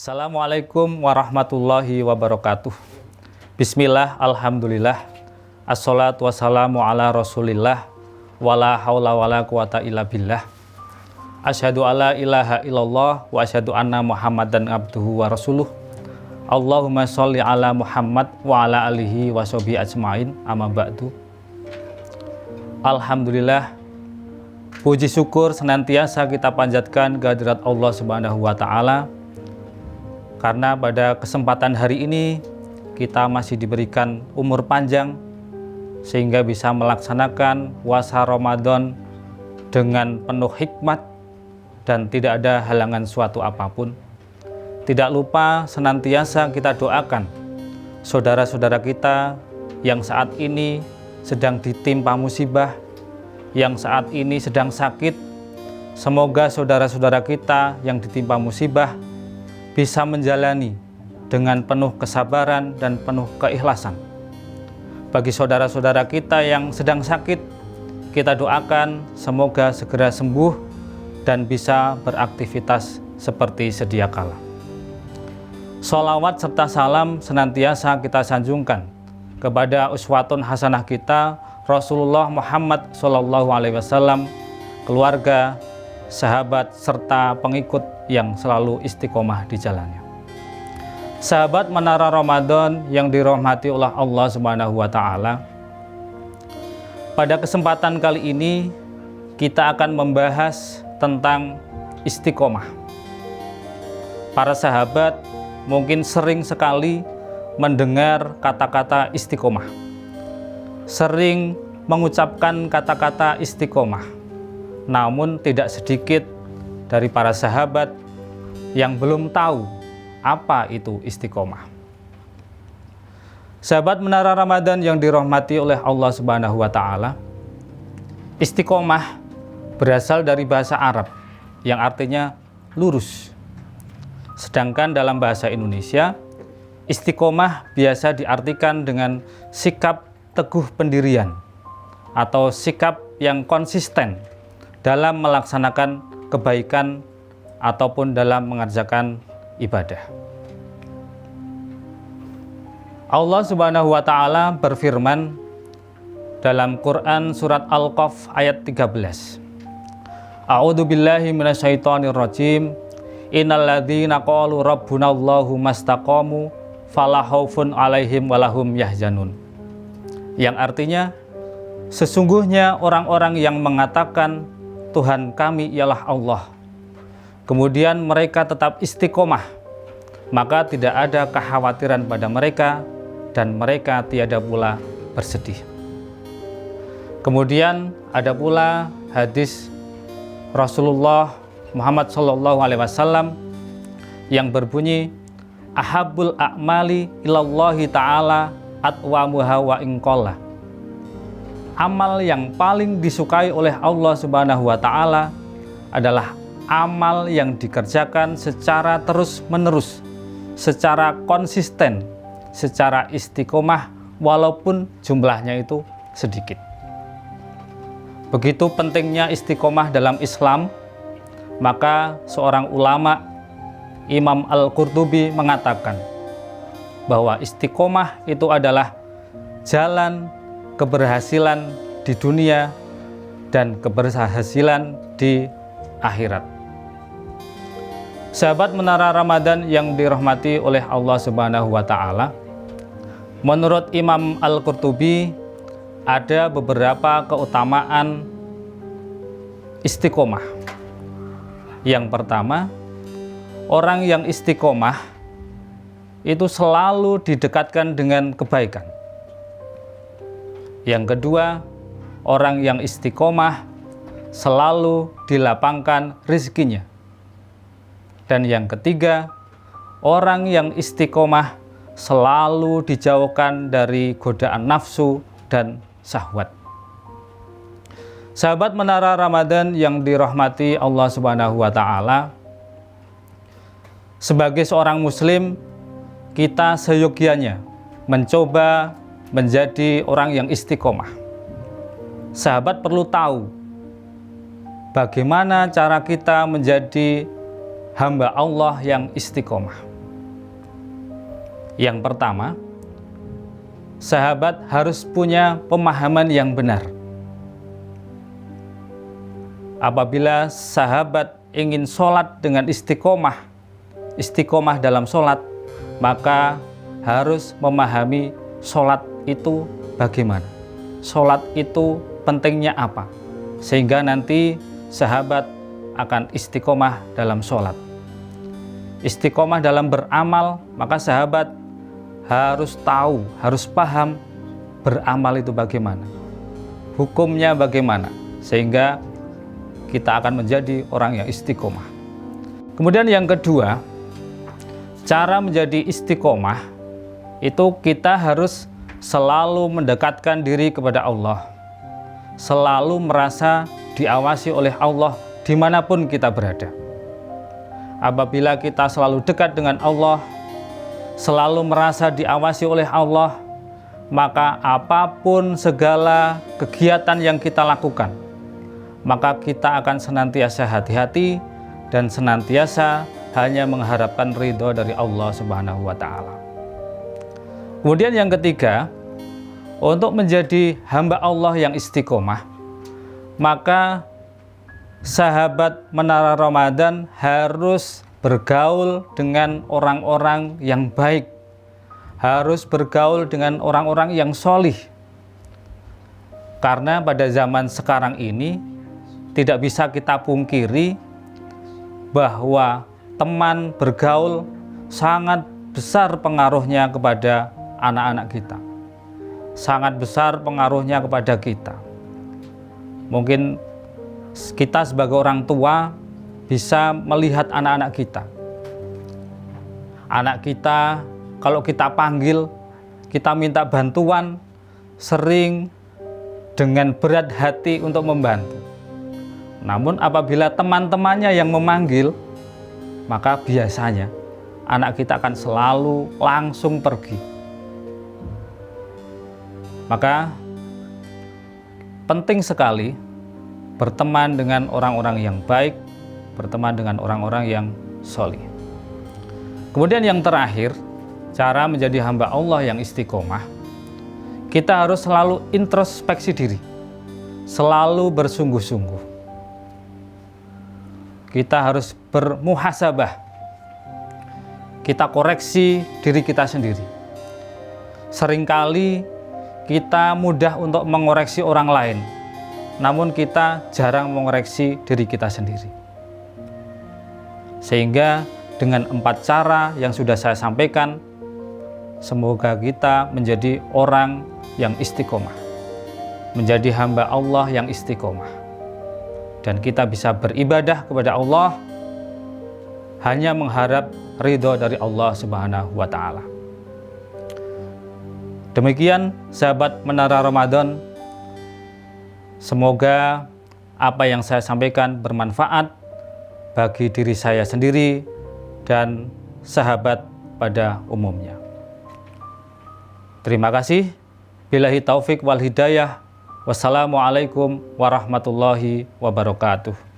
Assalamualaikum warahmatullahi wabarakatuh. Bismillah, alhamdulillah, assalatu wassalamu ala rasulillah, wala hawla wala quwata illa billah. Asyhadu alla ilaha illallah wa asyhadu anna muhammadan abduhu wa rasuluh. Allahumma sholli ala Muhammad wa ala alihi wa sahbihi ajmain, amma ba'du. Alhamdulillah, puji syukur senantiasa kita panjatkan kehadirat Allah Subhanahu wa Ta'ala, karena pada kesempatan hari ini kita masih diberikan umur panjang sehingga bisa melaksanakan puasa Ramadan dengan penuh hikmat dan tidak ada halangan suatu apapun. Tidak lupa senantiasa kita doakan saudara-saudara kita yang saat ini sedang ditimpa musibah, yang saat ini sedang sakit. Semoga saudara-saudara kita yang ditimpa musibah bisa menjalani dengan penuh kesabaran dan penuh keikhlasan. Bagi saudara-saudara kita yang sedang sakit, kita doakan semoga segera sembuh dan bisa beraktivitas seperti sedia kala. Sholawat serta salam senantiasa kita sanjungkan kepada uswatun hasanah kita, Rasulullah Muhammad SAW, keluarga, sahabat, serta pengikut yang selalu istiqomah di jalannya. Sahabat Menara Ramadan yang dirahmati oleh Allah Subhanahu wa Ta'ala, pada kesempatan kali ini kita akan membahas tentang istiqomah. Para sahabat mungkin sering sekali mendengar kata-kata istiqomah, sering mengucapkan kata-kata istiqomah, namun tidak sedikit dari para sahabat yang belum tahu apa itu istiqomah. Sahabat Menara Ramadan yang dirahmati oleh Allah Subhanahu wa Ta'ala, istiqomah berasal dari bahasa Arab yang artinya lurus. Sedangkan dalam bahasa Indonesia, istiqomah biasa diartikan dengan sikap teguh pendirian atau sikap yang konsisten dalam melaksanakan kebaikan ataupun dalam mengerjakan ibadah. Allah Subhanahu wa Ta'ala berfirman dalam Quran surat Al-Qaf ayat 13. A'udzu billahi minasyaitonir rajim. Innal ladzina qalu rabbunallahu mastaqamu fala khaufun 'alaihim walahum yahzanun. Yang artinya, sesungguhnya orang-orang yang mengatakan Tuhan kami ialah Allah, kemudian mereka tetap istiqomah, maka tidak ada kekhawatiran pada mereka dan mereka tiada pula bersedih. Kemudian ada pula hadis Rasulullah Muhammad SAW yang berbunyi, ahabbul a'mali ilallahi ta'ala atwamuha wa inqalla. Amal yang paling disukai oleh Allah Subhanahu wa Ta'ala adalah amal yang dikerjakan secara terus-menerus, secara konsisten, secara istiqomah, walaupun jumlahnya itu sedikit. Begitu pentingnya istiqomah dalam Islam, maka seorang ulama, Imam Al-Qurtubi, mengatakan bahwa istiqomah itu adalah jalan keberhasilan di dunia dan keberhasilan di akhirat. Sahabat Menara Ramadan yang dirahmati oleh Allah Subhanahu wa Ta'ala, menurut Imam Al-Qurtubi ada beberapa keutamaan istiqomah. Yang pertama, orang yang istiqomah itu selalu didekatkan dengan kebaikan. Yang kedua, orang yang istiqomah selalu dilapangkan rezekinya. Dan yang ketiga, orang yang istiqomah selalu dijauhkan dari godaan nafsu dan syahwat. Sahabat Menara Ramadan yang dirahmati Allah Subhanahu wa Ta'ala, sebagai seorang muslim, kita seyogianya mencoba menjadi orang yang istiqomah. Sahabat perlu tahu bagaimana cara kita menjadi hamba Allah yang istiqomah. Yang pertama, sahabat harus punya pemahaman yang benar. Apabila sahabat ingin sholat dengan istiqomah dalam sholat, maka harus memahami sholat itu bagaimana, sholat itu pentingnya apa, sehingga nanti sahabat akan istiqomah dalam sholat. Istiqomah dalam beramal, maka sahabat harus tahu, harus paham beramal itu bagaimana, hukumnya bagaimana, sehingga kita akan menjadi orang yang istiqomah. Kemudian yang kedua, cara menjadi istiqomah itu kita harus selalu mendekatkan diri kepada Allah, selalu merasa diawasi oleh Allah dimanapun kita berada. Apabila kita selalu dekat dengan Allah, selalu merasa diawasi oleh Allah, maka apapun segala kegiatan yang kita lakukan, maka kita akan senantiasa hati-hati dan senantiasa hanya mengharapkan ridho dari Allah Subhanahu wa Ta'ala. Kemudian yang ketiga, untuk menjadi hamba Allah yang istiqomah, maka sahabat Menara Ramadan harus bergaul dengan orang-orang yang baik, harus bergaul dengan orang-orang yang sholih. Karena pada zaman sekarang ini tidak bisa kita pungkiri bahwa teman bergaul sangat besar pengaruhnya kepada anak-anak kita, sangat besar pengaruhnya kepada kita. Mungkin kita sebagai orang tua bisa melihat anak-anak kita. Anak kita kalau kita panggil, kita minta bantuan, sering dengan berat hati untuk membantu. Namun apabila teman-temannya yang memanggil, maka biasanya anak kita akan selalu langsung pergi. Maka penting sekali berteman dengan orang-orang yang baik, berteman dengan orang-orang yang sholih. Kemudian yang terakhir, cara menjadi hamba Allah yang istiqomah, kita harus selalu introspeksi diri, selalu bersungguh-sungguh. Kita harus bermuhasabah, kita koreksi diri kita sendiri. Seringkali kita mudah untuk mengoreksi orang lain, namun kita jarang mengoreksi diri kita sendiri. Sehingga dengan 4 cara yang sudah saya sampaikan, semoga kita menjadi orang yang istiqomah, menjadi hamba Allah yang istiqomah. Dan kita bisa beribadah kepada Allah hanya mengharap ridho dari Allah Subhanahu wa Ta'ala. Demikian sahabat Menara Ramadan, semoga apa yang saya sampaikan bermanfaat bagi diri saya sendiri dan sahabat pada umumnya. Terima kasih. Billahi taufik wal hidayah. Wassalamualaikum warahmatullahi wabarakatuh.